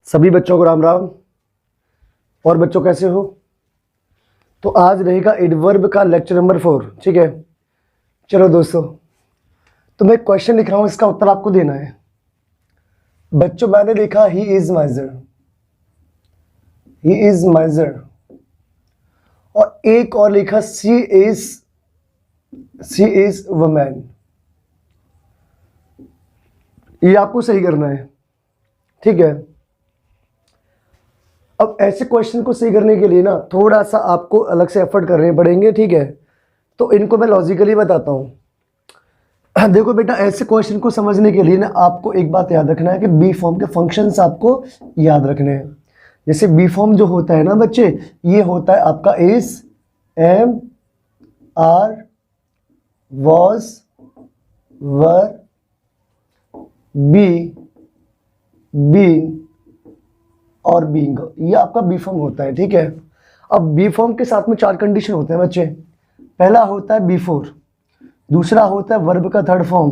सभी बच्चों को राम राम। और बच्चों कैसे हो? तो आज रहेगा एडवर्ब का लेक्चर नंबर 4। ठीक है, चलो दोस्तों, तो मैं क्वेश्चन लिख रहा हूं, इसका उत्तर आपको देना है। बच्चों मैंने लिखा ही इज माइजर, ही इज माइजर, और एक और लिखा सी इज वुमेन। ये आपको सही करना है, ठीक है। अब ऐसे क्वेश्चन को सही करने के लिए ना थोड़ा सा आपको अलग से एफर्ट करने पड़ेंगे, ठीक है। तो इनको मैं लॉजिकली बताता हूँ। देखो बेटा, ऐसे क्वेश्चन को समझने के लिए ना आपको एक बात याद रखना है कि बी फॉर्म के फंक्शंस आपको याद रखने हैं। जैसे बी फॉर्म जो होता है ना बच्चे, ये होता है आपका is, am, are, was, were, be, और बीइंग। ये आपका बी फॉर्म होता है, ठीक है। अब बी फॉर्म के साथ में 4 कंडीशन होते हैं बच्चे। पहला होता है बिफोर, दूसरा होता है वर्ब का थर्ड फॉर्म,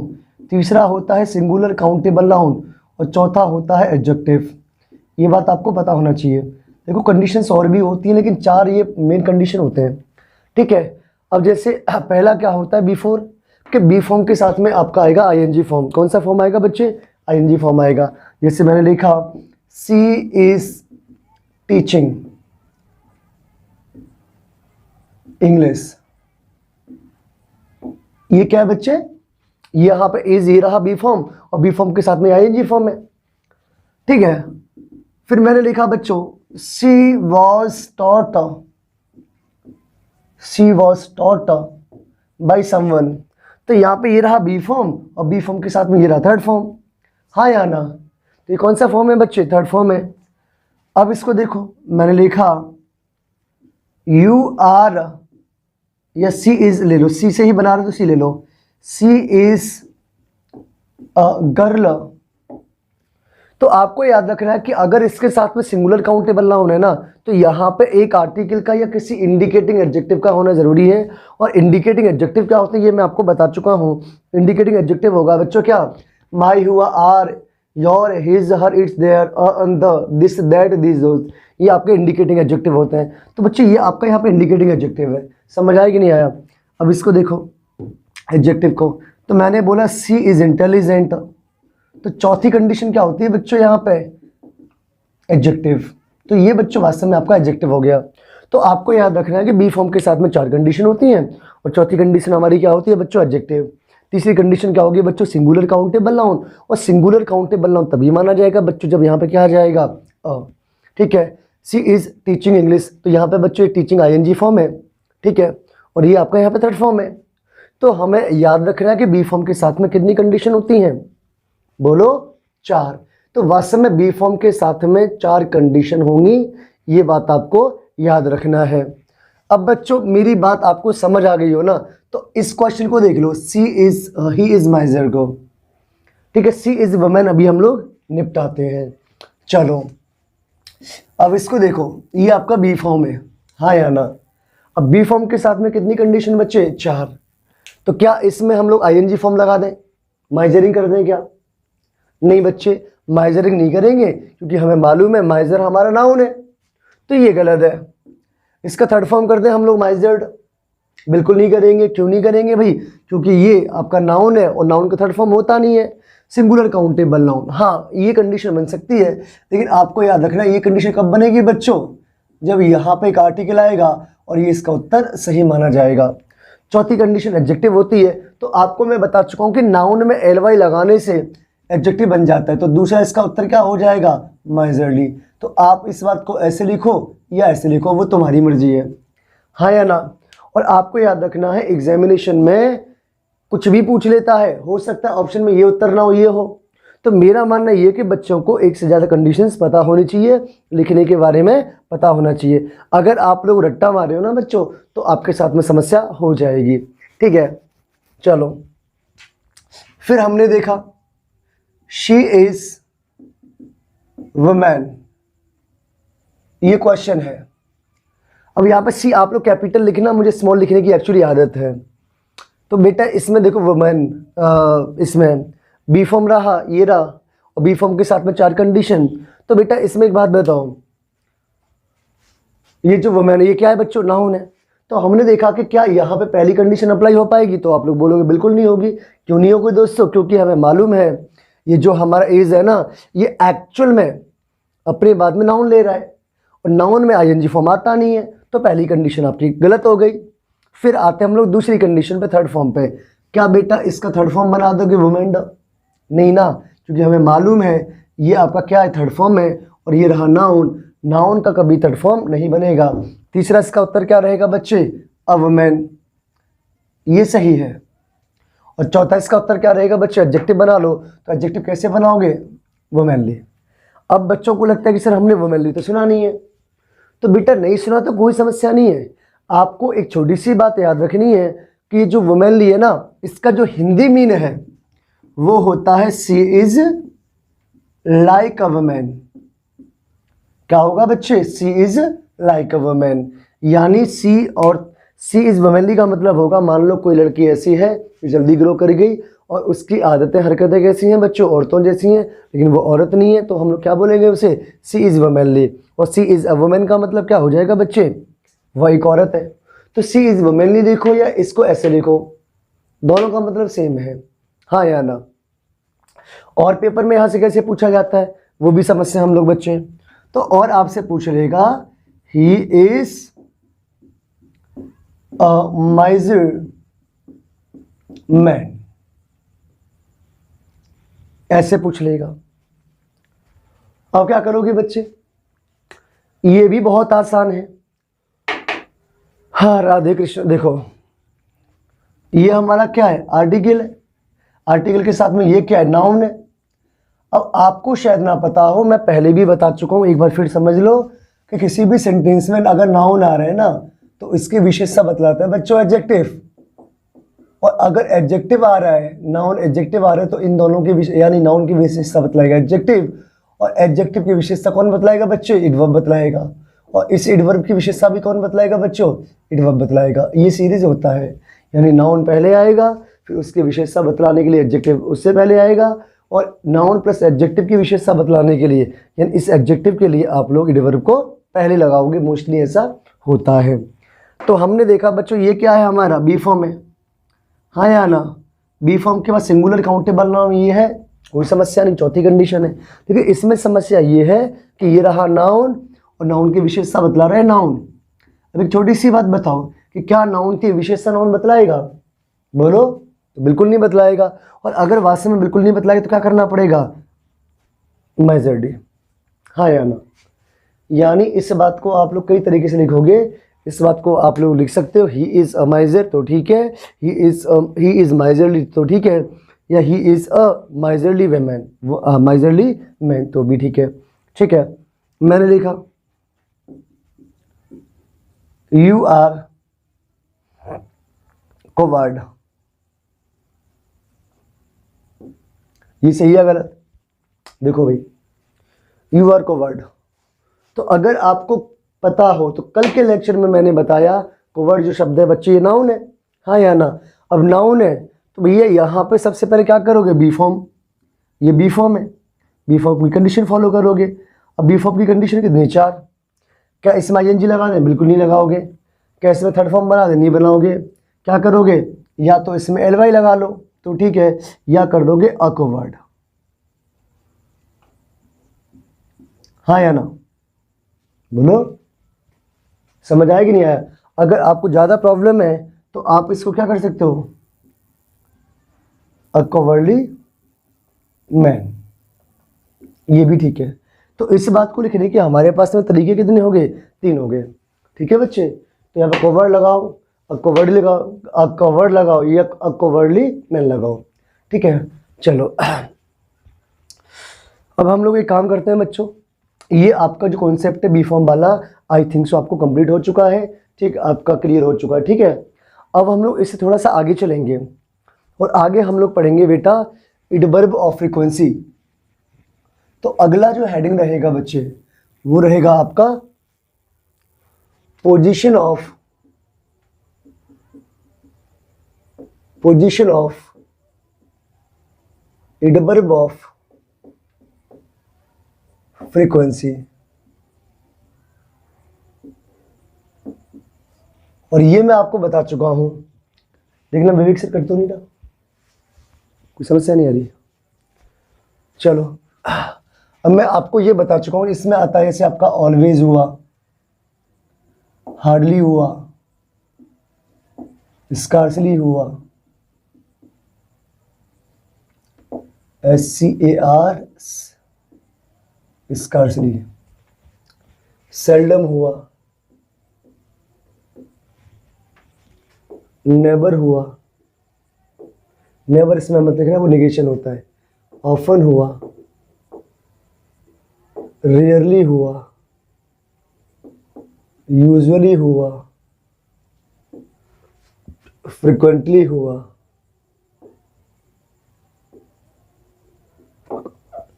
तीसरा होता है सिंगुलर काउंटेबल नाउन, और चौथा होता है एडजेक्टिव। ये बात आपको पता होना चाहिए। देखो कंडीशंस और भी होती हैं, लेकिन 4 ये मेन कंडीशन होते हैं, ठीक है। अब जैसे पहला क्या होता है बिफोर, कि बी फॉर्म के साथ में आपका आएगा आईएनजी फॉर्म। कौन सा फॉर्म आएगा बच्चे? आईएनजी फॉर्म आएगा। जैसे मैंने लिखा सी इज टीचिंग इंग्लिश। ये क्या है बच्चे? ये यहां पे इज ये रहा बी फॉर्म, और बी फॉर्म के साथ में आईएनजी फॉर्म है, ठीक है। फिर मैंने लिखा बच्चों she was taught by someone. तो यहां पे ये रहा बी फॉर्म, और बी फॉर्म के साथ में ये रहा थर्ड फॉर्म। हाँ या ना? तो ये कौन सा फॉर्म है बच्चे? थर्ड फॉर्म है। अब इसको देखो, मैंने लिखा यू आर, या सी इज ले लो, सी से ही बना रहे तो सी ले लो। सी इज अ गर्ल। तो आपको याद रखना है कि अगर इसके साथ में सिंगुलर काउंटेबल नाउन है ना, तो यहाँ पे एक आर्टिकल का या किसी इंडिकेटिंग एडजेक्टिव का होना जरूरी है। और इंडिकेटिंग एडजेक्टिव क्या होता है ये मैं आपको बता चुका हूँ। इंडिकेटिंग एडजेक्टिव होगा बच्चों क्या? माई, हुआ, our, your, his, her, its, their, the, this, that, this, those. ये आपके इंडिकेटिंग एडजेक्टिव होते हैं। तो बच्चे ये आपका यहाँ पे इंडिकेटिंग एडजेक्टिव है। समझ आया कि नहीं आया? अब इसको देखो एडजेक्टिव को, तो मैंने बोला सी इज इंटेलिजेंट। तो चौथी कंडीशन क्या होती है बच्चों यहाँ पे? एडजेक्टिव। तो ये बच्चों वास्तव में आपका एडजेक्टिव हो गया। तो आपको याद रखना है कि बी फॉर्म के साथ में 4 कंडीशन होती हैं, और चौथी कंडीशन हमारी क्या होती है बच्चों? एडजेक्टिव। तीसरी कंडीशन क्या होगी बच्चों? Singular countable noun. और सिंगुलर काउंटेबल नाउन तभी माना जाएगा बच्चों जब यहाँ पे क्या आ जाएगा? ठीक है। सी इज टीचिंग इंग्लिश, तो यहाँ पे बच्चों टीचिंग आईएनजी फॉर्म है, ठीक है। और ये आपका यहाँ पे थर्ड फॉर्म है। तो हमें याद रखना है कि बी फॉर्म के साथ में कितनी कंडीशन होती हैं? बोलो 4। तो वास्तव में बी फॉर्म के साथ में 4 कंडीशन होंगी, ये बात आपको याद रखना है। अब बच्चों मेरी बात आपको समझ आ गई हो ना, तो इस क्वेश्चन को देख लो, ही इज माइजर को, ठीक है। सी इज वुमेन अभी हम लोग निपटाते हैं। चलो अब इसको देखो, ये आपका बी फॉर्म है, हाँ या ना? अब बी फॉर्म के साथ में कितनी कंडीशन बच्चे? 4। तो क्या इसमें हम लोग आईएनजी फॉर्म लगा दें, माइजरिंग कर दें क्या? नहीं बच्चे, माइजरिंग नहीं करेंगे, क्योंकि हमें मालूम है माइजर हमारा नाउन है। तो ये गलत है। इसका थर्ड फॉर्म कर दें हम लोग माइजर्ड। बिल्कुल नहीं करेंगे। क्यों नहीं करेंगे भाई? क्योंकि ये आपका नाउन है, और नाउन का थर्ड फॉर्म होता नहीं है सिंगुलर काउंटेबल नाउन। हाँ ये कंडीशन बन सकती है, लेकिन आपको याद रखना ये कंडीशन कब बनेगी बच्चों? जब यहाँ पे एक आर्टिकल आएगा और ये इसका उत्तर सही माना जाएगा। चौथी कंडीशन एडजेक्टिव होती है। तो आपको मैं बता चुका हूँ कि नाउन में एलवाई लगाने से एडजेक्टिव बन जाता है। तो दूसरा इसका उत्तर क्या हो जाएगा? माइजरली। तो आप इस बात को ऐसे लिखो या ऐसे लिखो, वो तुम्हारी मर्जी है, हाँ या ना? और आपको याद रखना है एग्जामिनेशन में कुछ भी पूछ लेता है, हो सकता है ऑप्शन में ये उत्तर ना हो, ये हो। तो मेरा मानना ये कि बच्चों को एक से ज़्यादा कंडीशंस पता होनी चाहिए, लिखने के बारे में पता होना चाहिए। अगर आप लोग रट्टा मारे हो ना बच्चों, तो आपके साथ में समस्या हो जाएगी, ठीक है। चलो फिर हमने देखा शी इज वुमेन, ये क्वेश्चन है। अब यहाँ पे सी आप लोग कैपिटल लिखना, मुझे स्मॉल लिखने की एक्चुअली आदत है। तो बेटा इसमें देखो वुमेन, इसमें बी फॉर्म रहा, ये रहा, और बी फॉर्म के साथ में 4 कंडीशन। तो बेटा इसमें एक बात बताओ, ये जो वुमेन है ये क्या है बच्चों, नाउन है। तो हमने देखा कि क्या यहाँ पे पहली कंडीशन अप्लाई हो पाएगी, तो आप लोग बोलोगे बिल्कुल नहीं होगी। क्यों नहीं होगी दोस्तों, क्योंकि हमें मालूम है ये जो हमारा एज है ना, ये एक्चुअल में अपने बाद में नाउन ले रहा है, और नाउन में आईएनजी फॉर्म आता नहीं है, तो पहली कंडीशन आपकी गलत हो गई। फिर आते हैं हम लोग दूसरी कंडीशन पे, थर्ड फॉर्म पे। क्या बेटा इसका थर्ड फॉर्म बना दोगे वुमेन? नहीं ना, क्योंकि हमें मालूम है ये आपका क्या है, थर्ड फॉर्म है, और ये रहा नाउन। नाउन का कभी थर्ड फॉर्म नहीं बनेगा। तीसरा इसका उत्तर क्या रहेगा बच्चे, अ वुमेन, ये सही है। और चौथा इसका उत्तर क्या रहेगा बच्चे, एडजेक्टिव बना लो। तो एडजेक्टिव कैसे बनाओगे, वुमेनली। अब बच्चों को लगता है कि सर हमने वुमेनली तो सुना नहीं है, तो बेटा नहीं सुना तो कोई समस्या नहीं है। आपको एक छोटी सी बात याद रखनी है कि जो वुमेनली है ना, इसका जो हिंदी मीन है वो होता है सी इज लाइक अ वुमेन। क्या होगा बच्चे, सी इज लाइक अ वुमेन, यानी सी और सी इज वुमेनली का मतलब होगा, मान लो कोई लड़की ऐसी है जो जल्दी ग्रो कर गई और उसकी आदतें हरकतें कैसी हैं बच्चों, औरतों जैसी हैं, लेकिन वो औरत नहीं है, तो हम लोग क्या बोलेंगे उसे, सी इज वुमेनली। और सी इज अ वुमेन का मतलब क्या हो जाएगा बच्चे, वह एक औरत है। तो सी इज वुमेनली देखो या इसको ऐसे लिखो, दोनों का मतलब सेम है, हाँ या ना। और पेपर में यहाँ से कैसे पूछा जाता है वो भी समझते हैं हम लोग बच्चे। तो और आपसे पूछ लेगा ही इज अ माइजर मैन, ऐसे पूछ लेगा। अब क्या करोगे बच्चे, ये भी बहुत आसान है। हाँ राधे कृष्ण, देखो ये हमारा क्या है, आर्टिकल है, आर्टिकल के साथ में ये क्या है, नाउन है। अब आपको शायद ना पता हो, मैं पहले भी बता चुका हूं, एक बार फिर समझ लो कि किसी भी सेंटेंस में अगर नाउन आ रहा है ना, तो इसकी विशेषता बतलाता है बच्चों एडजेक्टिव। और अगर एडजेक्टिव आ रहा है, नाउन एडजेक्टिव आ रहा है, तो इन दोनों की यानी नाउन की विशेषता बतलाएगा एडजेक्टिव, और एडजेक्टिव की विशेषता कौन बतलाएगा बच्चों, एडवर्ब बतलाएगा। और इस एडवर्ब की विशेषता भी कौन बतलाएगा बच्चों, एडवर्ब बतलाएगा। ये सीरीज होता है, यानी नाउन पहले आएगा, फिर उसकी विशेषता बतलाने के लिए एडजेक्टिव उससे पहले आएगा, और नाउन प्लस एडजेक्टिव की विशेषता बतलाने के लिए, यानी इस एडजेक्टिव के लिए आप लोग एडवर्ब को पहले लगाओगे, मोस्टली ऐसा होता है। तो हमने देखा बच्चों ये क्या है हमारा, बी फॉर्म है, हाँ या ना। बी फॉर्म के बाद सिंगुलर काउंटेबल नाउन ये है, कोई समस्या नहीं, चौथी कंडीशन है। देखिए इसमें समस्या ये है कि ये रहा नाउन, और नाउन की विशेषता बतला रहे नाउन। अब एक छोटी सी बात बताओ कि क्या नाउन की विशेषता नाउन बतलाएगा, बोलो, तो बिल्कुल नहीं बतलाएगा। और अगर वास्तव में बिल्कुल नहीं बतलाएगा तो क्या करना पड़ेगा, मेजर, हाँ या ना। यानी इस बात को आप लोग कई तरीके से लिखोगे। इस बात को आप लोग लिख सकते हो, ही इज अ माइजर तो ठीक है, ही इज माइजरली तो ठीक है, या he is a miserly women, miserly man तो भी ठीक है। ठीक है, मैंने लिखा यू आर कोवर्ड, ये सही है गलत, देखो भाई, यू आर कोवर्ड। तो अगर आपको पता हो तो कल के लेक्चर में मैंने बताया कोवर्ड जो शब्द है बच्चे ये नाउन है, हाँ या ना। अब नाउन है तो भैया यहाँ पे सबसे पहले क्या करोगे, बी फॉर्म, ये बी फॉर्म है, बी फॉर्म की कंडीशन फॉलो करोगे। अब बी फॉर्म की कंडीशन कितनी, 4। क्या इसमें आईएनजी लगा दें, बिल्कुल नहीं लगाओगे। क्या इसमें थर्ड फॉर्म बना दें, नहीं बनाओगे। क्या करोगे, या तो इसमें एलवाई लगा लो तो ठीक है, या कर दोगे अ कोवर्ड, हाँ या ना, बोलो, समझ आया कि नहीं आया। अगर आपको ज़्यादा प्रॉब्लम है तो आप इसको क्या कर सकते हो, अ कवर्ली मैन, ये भी ठीक है। तो इस बात को लिखने के हमारे पास में तरीके कितने हो गए, 3 हो गए। ठीक है बच्चे, तो यहाँ पर कवर्ड लगाओ, अ कवर्ड लगाओ, अ कवर्ड लगाओ, या अ कवर्ली मैन लगाओ। ठीक है, चलो अब हम लोग एक काम करते हैं बच्चों, ये आपका जो कॉन्सेप्ट है बी फॉर्म वाला, आई थिंक सो आपको कंप्लीट हो चुका है, ठीक, आपका क्लियर हो चुका है। ठीक है, अब हम लोग इससे थोड़ा सा आगे चलेंगे, और आगे हम लोग पढ़ेंगे बेटा एडवर्ब ऑफ फ्रीक्वेंसी। तो अगला जो हेडिंग रहेगा बच्चे वो रहेगा आपका position of adverb of frequency. और ये मैं आपको बता चुका हूं, लेकिन मैं विवेक से कर तो नहीं रहा, कोई समस्या नहीं आ रही। चलो अब मैं आपको ये बता चुका हूं, इसमें आता है जैसे आपका ऑलवेज हुआ, हार्डली हुआ, स्कार्सली हुआ, SCAR स्कार्सली, सेल्डम हुआ, नेवर हुआ, नेवर इसमें मत लिखना, वो नेगेशन होता है, ऑफन हुआ, रेयरली हुआ, यूजुअली हुआ, फ्रिक्वेंटली हुआ,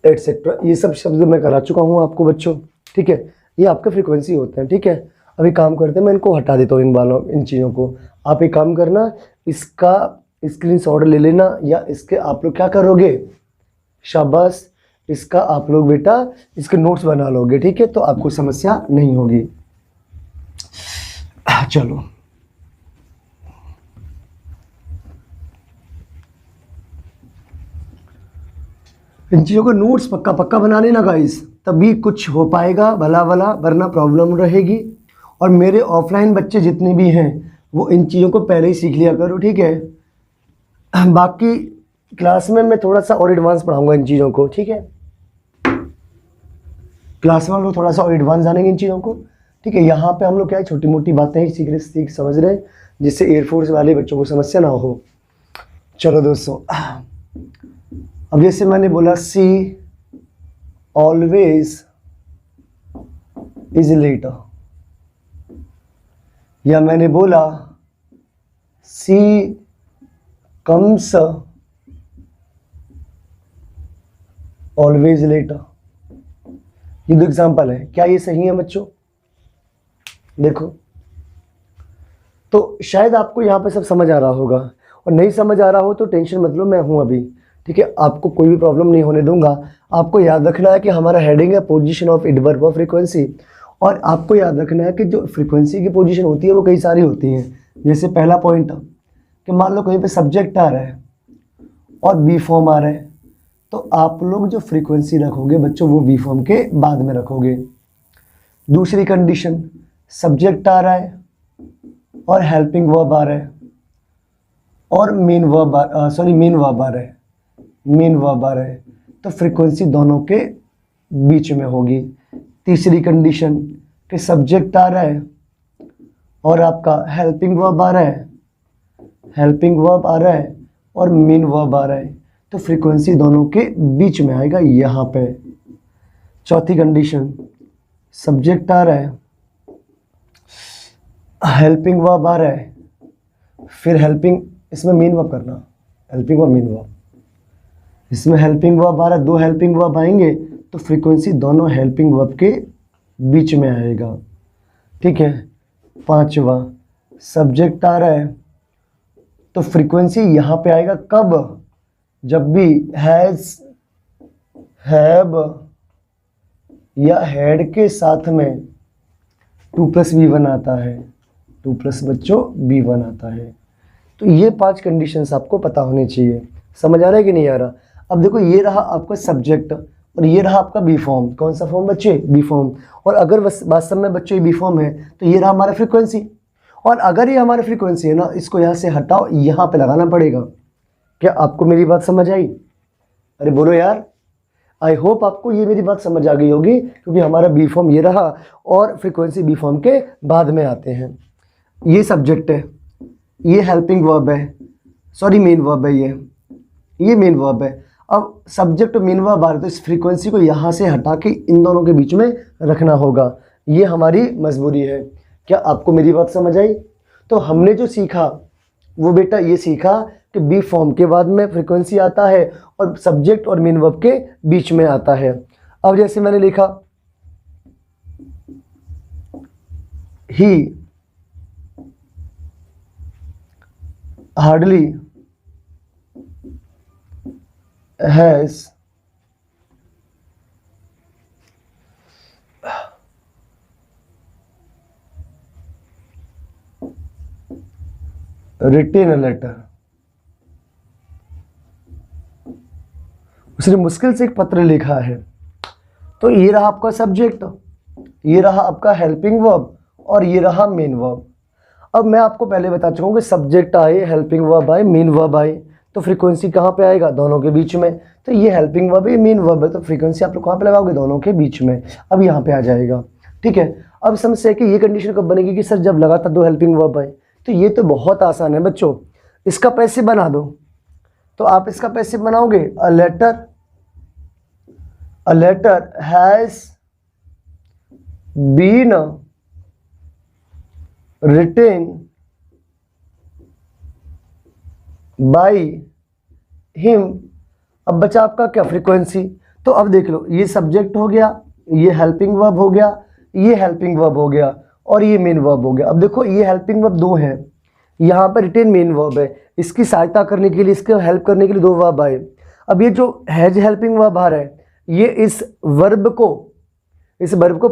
एटसेट्रा। ये सब शब्द मैं करा चुका हूं आपको बच्चों, ठीक है। ये आपके फ्रीक्वेंसी होते हैं, ठीक है। अभी काम करते हैं, मैं इनको हटा देता हूँ, इन चीज़ों को। आप एक काम करना, इसका स्क्रीनशॉट ले लेना, या इसके आप लोग क्या करोगे, शाबाश, इसका आप लोग बेटा इसके नोट्स बना लोगे, ठीक है, तो आपको समस्या नहीं होगी। चलो इन चीज़ों को नोट्स पक्का पक्का बना लेना गाइस, तभी कुछ हो पाएगा भला भला, वरना प्रॉब्लम रहेगी। और मेरे ऑफलाइन बच्चे जितने भी हैं वो इन चीज़ों को पहले ही सीख लिया करो, ठीक है। बाकी क्लास में मैं थोड़ा सा और एडवांस पढ़ाऊंगा इन चीज़ों को, ठीक है। क्लास में हम लोग थोड़ा सा और एडवांस जानेंगे इन चीज़ों को, ठीक है। यहाँ पे हम लोग क्या है, छोटी मोटी बातें ही सीख समझ रहे हैं, जिससे एयरफोर्स वाले बच्चों को समस्या ना हो। चलो दोस्तों, अब जैसे मैंने बोला सी ऑलवेज इज लेटर, या मैंने बोला सी कम्स ऑलवेज लेटर। ये दो एग्जाम्पल है, क्या ये सही है बच्चों? देखो, तो शायद आपको यहाँ पे सब समझ आ रहा होगा, और नहीं समझ आ रहा हो तो टेंशन मत लो, मैं हूँ अभी, ठीक है। आपको कोई भी प्रॉब्लम नहीं होने दूंगा। आपको याद रखना है कि हमारा हेडिंग है position of adverb of frequency, और आपको याद रखना है कि जो फ्रीक्वेंसी की पोजीशन होती है वो कई सारी होती हैं। जैसे पहला पॉइंट कि मान लो कहीं पे सब्जेक्ट आ रहा है और बी फॉर्म आ रहा है, तो आप लोग जो फ्रीक्वेंसी रखोगे बच्चों वो बी फॉर्म के बाद में रखोगे। दूसरी कंडीशन, सब्जेक्ट आ रहा है और हेल्पिंग वर्ब आ रहा है और मेन वर्ब आ रहा है, मेन वर्ब आ रहा है, तो फ्रीक्वेंसी दोनों के बीच में होगी। तीसरी कंडीशन कि सब्जेक्ट आ रहा है और आपका हेल्पिंग वर्ब आ रहा है, और मेन वर्ब आ रहा है, तो फ्रीक्वेंसी दोनों के बीच में आएगा यहाँ पे। चौथी कंडीशन, सब्जेक्ट आ रहा है, हेल्पिंग वर्ब आ रहा है, फिर इसमें मेन वर्ब करना, हेल्पिंग वर्ब मेन वर्ब, इसमें हेल्पिंग वर्ब आ रहा है, दो हेल्पिंग वर्ब आएंगे तो फ्रीक्वेंसी दोनों हेल्पिंग वर्ब के बीच में आएगा, ठीक है। पांचवा, सब्जेक्ट आ रहा है तो फ्रीक्वेंसी यहाँ पे आएगा कब, जब भी हैज़, हैव या हैड के साथ में 2+V1 आता है, 2+ बच्चों B1 आता है। तो ये 5 कंडीशंस आपको पता होने चाहिए। समझ आ रहा है कि नहीं आ रहा? अब देखो, ये रहा आपका सब्जेक्ट और ये रहा आपका बी फॉर्म। कौन सा फॉर्म बच्चे? Be form. और अगर वास्तव में बच्चों ये बी फॉर्म है तो ये रहा हमारा फ्रीक्वेंसी। और अगर ये हमारी फ्रीक्वेंसी है ना, इसको यहाँ से हटाओ, यहाँ पे लगाना पड़ेगा। क्या आपको मेरी बात समझ आई? अरे बोलो यार। आई होप आपको ये मेरी बात समझ आ गई होगी, क्योंकि हमारा बी फॉर्म ये रहा और फ्रीक्वेंसी बी फॉर्म के बाद में आते हैं। ये सब्जेक्ट है, ये हेल्पिंग वर्ब है, सॉरी मेन वर्ब है, ये मेन वर्ब है। अब सब्जेक्ट और मेन वर्ब आ रहे तो इस फ्रीक्वेंसी को यहाँ से हटा के इन दोनों के बीच में रखना होगा। ये हमारी मजबूरी है। क्या आपको मेरी बात समझ आई? तो हमने जो सीखा वो बेटा ये सीखा कि बी फॉर्म के बाद में फ्रीक्वेंसी आता है और सब्जेक्ट और मेन वर्ब के बीच में आता है। अब जैसे मैंने लिखा ही हार्डली हैज रिटेन लेटर, उसने मुश्किल से एक पत्र लिखा है। तो ये रहा आपका सब्जेक्ट, ये रहा आपका हेल्पिंग वर्ब और ये रहा मेन वर्ब। अब मैं आपको पहले बता चुका हूँ कि सब्जेक्ट आए, हेल्पिंग वर्ब आए, मेन वर्ब आए, तो फ्रीक्वेंसी कहाँ पे आएगा? दोनों के बीच में। तो ये हेल्पिंग वर्ब है, ये मेन वर्ब है, तो फ्रीक्वेंसी आप लोग कहाँ पे लगाओगे? दोनों के बीच में। अब यहाँ पे आ जाएगा, ठीक है। अब समझते हैं कि ये कंडीशन कब बनेगी कि सर जब लगातार दो हेल्पिंग वर्ब आए। तो ये तो बहुत आसान है बच्चों, इसका पैसिव बना दो। तो आप इसका पैसिव बनाओगे, a letter has been written by him. अब बचा आपका क्या? फ्रीक्वेंसी। तो अब देख लो, ये सब्जेक्ट हो गया, ये हेल्पिंग वर्ब हो गया, ये हेल्पिंग वर्ब हो गया और ये मेन वर्ब हो गया। अब देखो ये हेल्पिंग वर्ब दो हैं, यहाँ पर रिटेन मेन वर्ब है, इसकी सहायता करने के लिए, इसके हेल्प करने के लिए दो वर्ब आए। अब ये जो हैज हेल्पिंग वर्ब आ रहा है, ये इस वर्ब को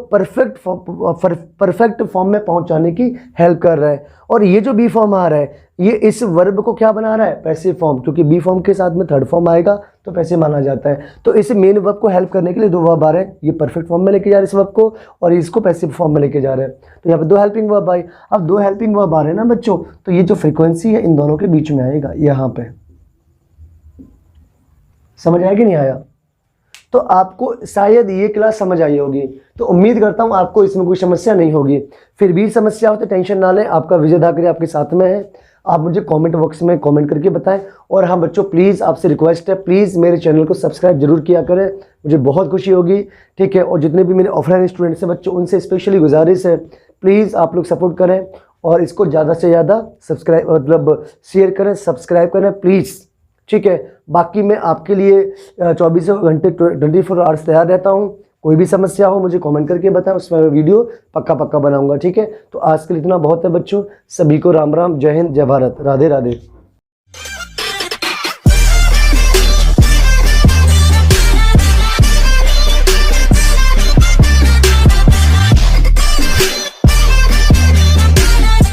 परफेक्ट फॉर्म में पहुंचाने की हेल्प कर रहा है। और ये जो बी फॉर्म आ रहा है, ये इस वर्ब को क्या बना रहा है? पैसिव फॉर्म, क्योंकि बी फॉर्म के साथ में थर्ड फॉर्म आएगा तो पैसिव माना जाता है। तो इस मेन वर्ब को हेल्प करने के लिए दो वर्ब आ रहे हैं, ये परफेक्ट फॉर्म में लेके जा रहे हैं इस वर्ब को और इसको पैसिव फॉर्म में लेके जा रहे हैं। तो यहाँ पे दो हेल्पिंग वर्ब आए। अब दो हेल्पिंग वर्ब आ रहे हैं ना बच्चों, तो ये जो फ्रीक्वेंसी है इन दोनों के बीच में आएगा, यहाँ पे। समझ आया कि नहीं आया? तो आपको शायद ये क्लास समझ आई होगी, तो उम्मीद करता हूं आपको इसमें कोई समस्या नहीं होगी। फिर भी समस्या हो तो टेंशन ना लें, आपका विजय धाकरे आपके साथ में है। आप मुझे कमेंट बॉक्स में कमेंट करके बताएं। और हाँ बच्चों, प्लीज़ आपसे रिक्वेस्ट है, प्लीज़ मेरे चैनल को सब्सक्राइब जरूर किया करें, मुझे बहुत खुशी होगी, ठीक है। और जितने भी मेरे ऑफलाइन स्टूडेंट्स हैं बच्चों, उनसे स्पेशली गुजारिश है, प्लीज़ आप लोग सपोर्ट करें और इसको ज़्यादा से ज़्यादा सब्सक्राइब मतलब शेयर करें, सब्सक्राइब करें प्लीज़, ठीक है। बाकी मैं आपके लिए 24 घंटे 24 आवर्स तैयार रहता हूँ। कोई भी समस्या हो मुझे कमेंट करके बताएं, उसमें मैं वीडियो पक्का बनाऊंगा, ठीक है। तो आज के लिए इतना बहुत है बच्चों। सभी को राम राम, जय हिंद, जय भारत, राधे राधे।